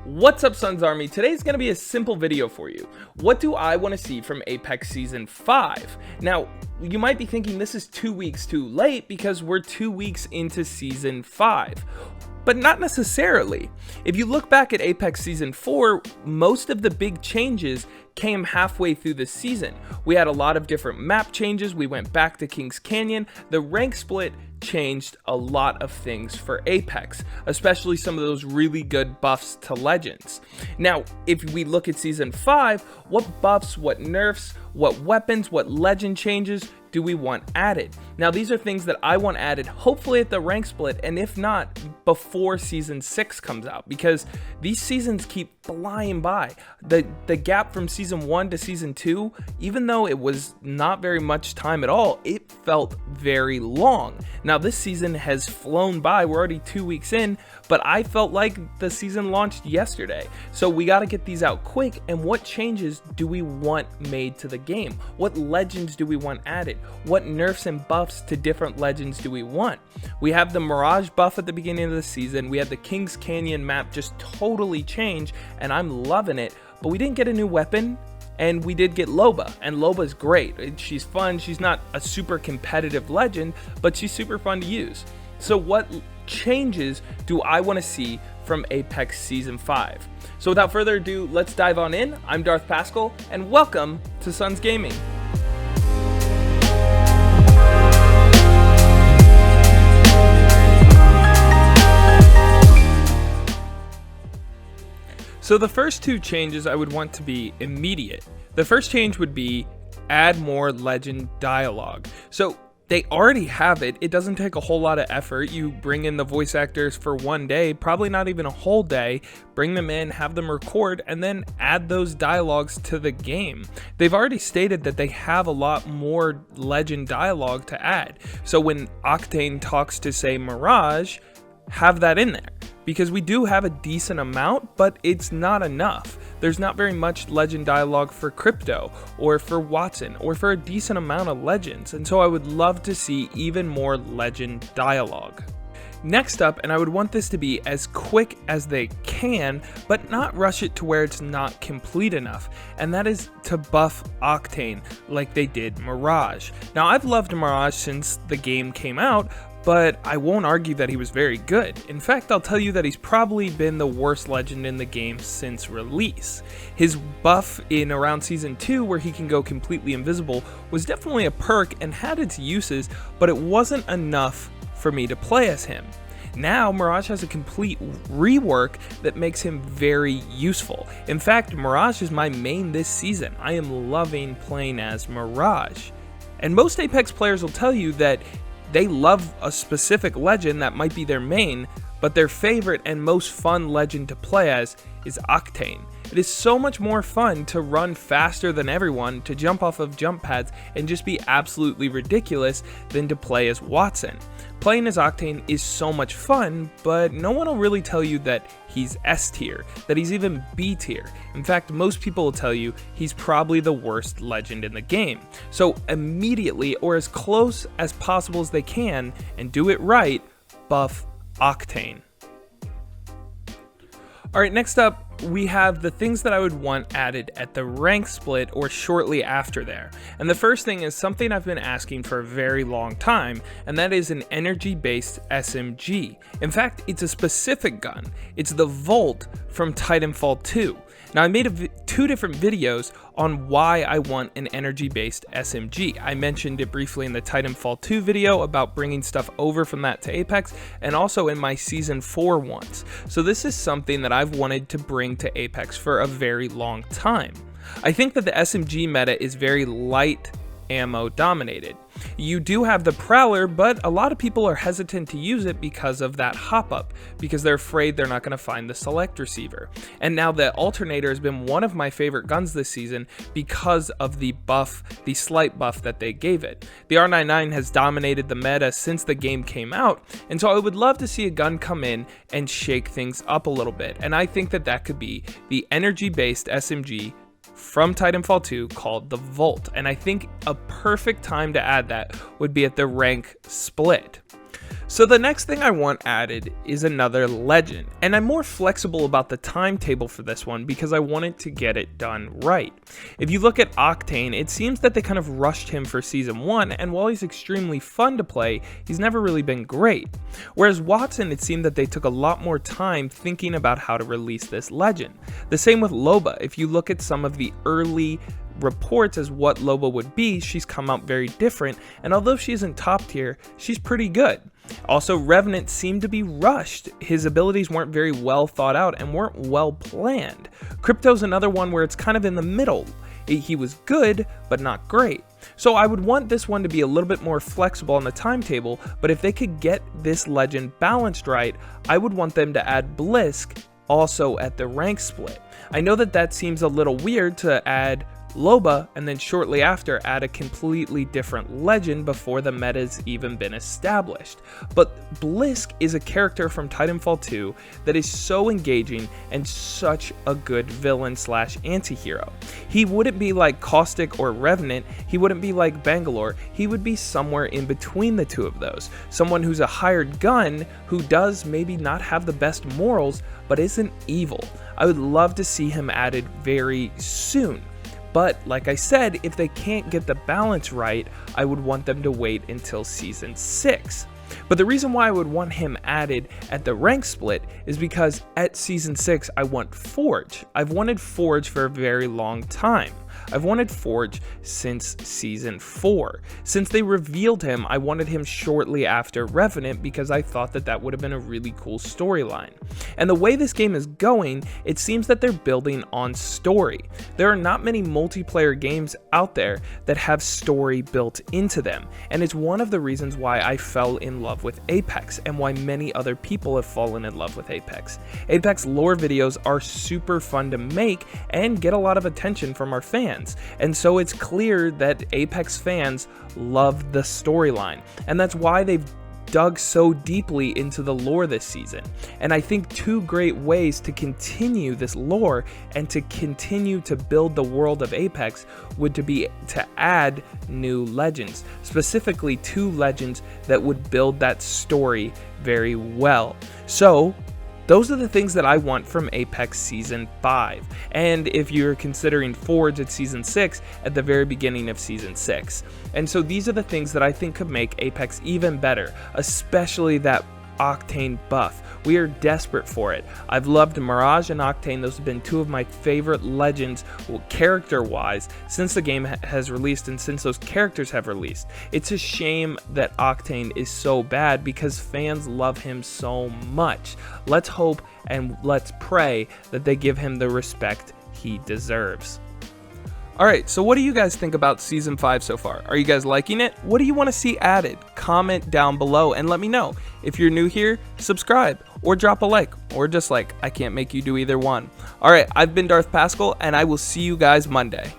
What's up, Suns Army? Today's going to be a simple video for you. What do I want to see from Apex Season 5? Now, you might be thinking this is 2 weeks too late because we're 2 weeks into Season 5. But not necessarily. If you look back at Apex Season 4, most of the big changes came halfway through the season. We had a lot of different map changes, we went back to Kings Canyon, the rank split changed a lot of things for Apex, especially some of those really good buffs to Legends. Now, if we look at Season 5, what buffs, what nerfs, what weapons, what Legend changes do we want added? Now, these are things that I want added hopefully at the rank split, and if not, before Season 6 comes out, because these seasons keep flying by. The gap from Season 1 to Season 2, even though it was not very much time at all, it felt very long. Now, this season has flown by. We're already 2 weeks in, but I felt like the season launched yesterday. So we got to get these out quick. And what changes do we want made to the game? What legends do we want added? What nerfs and buffs to different legends do we want? We have the Mirage buff at the beginning of the season. We had the Kings Canyon map just totally change, and I'm loving it. But we didn't get a new weapon. And we did get Loba, and Loba's great. She's fun. She's not a super competitive legend, but she's super fun to use. So what changes do I want to see from Apex Season 5? So without further ado, let's dive on in. I'm Darth Pascal, and welcome to Suns Gaming. So the first two changes I would want to be immediate. The first change would be add more legend dialogue. So they already have it. It doesn't take a whole lot of effort. You bring in the voice actors for one day, probably not even a whole day, bring them in, have them record, and then add those dialogues to the game. They've already stated that they have a lot more legend dialogue to add. So when Octane talks to, say, Mirage, have that in there. Because we do have a decent amount, but it's not enough. There's not very much legend dialogue for Crypto, or for Watson, or for a decent amount of legends, and so I would love to see even more legend dialogue. Next up, and I would want this to be as quick as they can, but not rush it to where it's not complete enough, and that is to buff Octane like they did Mirage. Now, I've loved Mirage since the game came out, but I won't argue that he was very good. In fact, I'll tell you that he's probably been the worst legend in the game since release. His buff in around Season 2, where he can go completely invisible, was definitely a perk and had its uses, but it wasn't enough for me to play as him. Now, Mirage has a complete rework that makes him very useful. In fact, Mirage is my main this season. I am loving playing as Mirage. And most Apex players will tell you that they love a specific legend that might be their main, but their favorite and most fun legend to play as is Octane. It is so much more fun to run faster than everyone, to jump off of jump pads, and just be absolutely ridiculous than to play as Watson. Playing as Octane is so much fun, but no one will really tell you that he's S tier, that he's even B tier. In fact, most people will tell you he's probably the worst legend in the game. So immediately, or as close as possible as they can, and do it right, buff Octane. Alright, next up, we have the things that I would want added at the rank split or shortly after there. And the first thing is something I've been asking for a very long time, and that is an energy-based SMG. In fact, it's a specific gun. It's the Volt from Titanfall 2. Now, I made two different videos on why I want an energy-based SMG. I mentioned it briefly in the Titanfall 2 video about bringing stuff over from that to Apex, and also in my Season 4 ones. So this is something that I've wanted to bring to Apex for a very long time. I think that the SMG meta is very light ammo dominated. You do have the Prowler, but a lot of people are hesitant to use it because of that hop up, because they're afraid they're not going to find the select receiver. And now the Alternator has been one of my favorite guns this season because of the buff, the slight buff that they gave it. The R99 has dominated the meta since the game came out, and so I would love to see a gun come in and shake things up a little bit, and I think that that could be the energy-based SMG from Titanfall 2 called the Volt, and I think a perfect time to add that would be at the rank split. So the next thing I want added is another legend, and I'm more flexible about the timetable for this one because I wanted to get it done right. If you look at Octane, it seems that they kind of rushed him for Season 1, and while he's extremely fun to play, he's never really been great. Whereas Wattson, it seemed that they took a lot more time thinking about how to release this legend. The same with Loba. If you look at some of the early reports as what Loba would be, she's come out very different, and although she isn't top tier, she's pretty good. Also, Revenant seemed to be rushed. His abilities weren't very well thought out and weren't well planned. Crypto's another one where it's kind of in the middle. He was good, but not great. So I would want this one to be a little bit more flexible on the timetable, but if they could get this legend balanced right, I would want them to add Blisk also at the rank split. I know that that seems a little weird to add Loba and then shortly after add a completely different legend before the meta's even been established. But Blisk is a character from Titanfall 2 that is so engaging and such a good villain slash anti-hero. He wouldn't be like Caustic or Revenant, he wouldn't be like Bangalore, he would be somewhere in between the two of those. Someone who's a hired gun who does maybe not have the best morals but isn't evil. I would love to see him added very soon. But like I said, if they can't get the balance right, I would want them to wait until Season 6. But the reason why I would want him added at the rank split is because at Season 6, I want Forge. I've wanted Forge for a very long time. I've wanted Forge since Season 4. Since they revealed him, I wanted him shortly after Revenant because I thought that that would have been a really cool storyline. And the way this game is going, it seems that they're building on story. There are not many multiplayer games out there that have story built into them, and it's one of the reasons why I fell in love with Apex and why many other people have fallen in love with Apex. Apex lore videos are super fun to make and get a lot of attention from our fans. And so it's clear that Apex fans love the storyline, and that's why they've dug so deeply into the lore this season. And I think two great ways to continue this lore and to continue to build the world of Apex would be to add new legends, specifically two legends that would build that story very well. So those are the things that I want from Apex Season 5, and if you're considering Forge at Season 6, at the very beginning of Season 6. And so these are the things that I think could make Apex even better, especially that Octane buff. We are desperate for it. I've loved Mirage and Octane. Those have been two of my favorite legends, character-wise, since the game has released and since those characters have released. It's a shame that Octane is so bad because fans love him so much. Let's hope and let's pray that they give him the respect he deserves. Alright, so what do you guys think about Season 5 so far? Are you guys liking it? What do you want to see added? Comment down below and let me know. If you're new here, subscribe, or drop a like, or dislike. I can't make you do either one. Alright, I've been Darth Pascal, and I will see you guys Monday.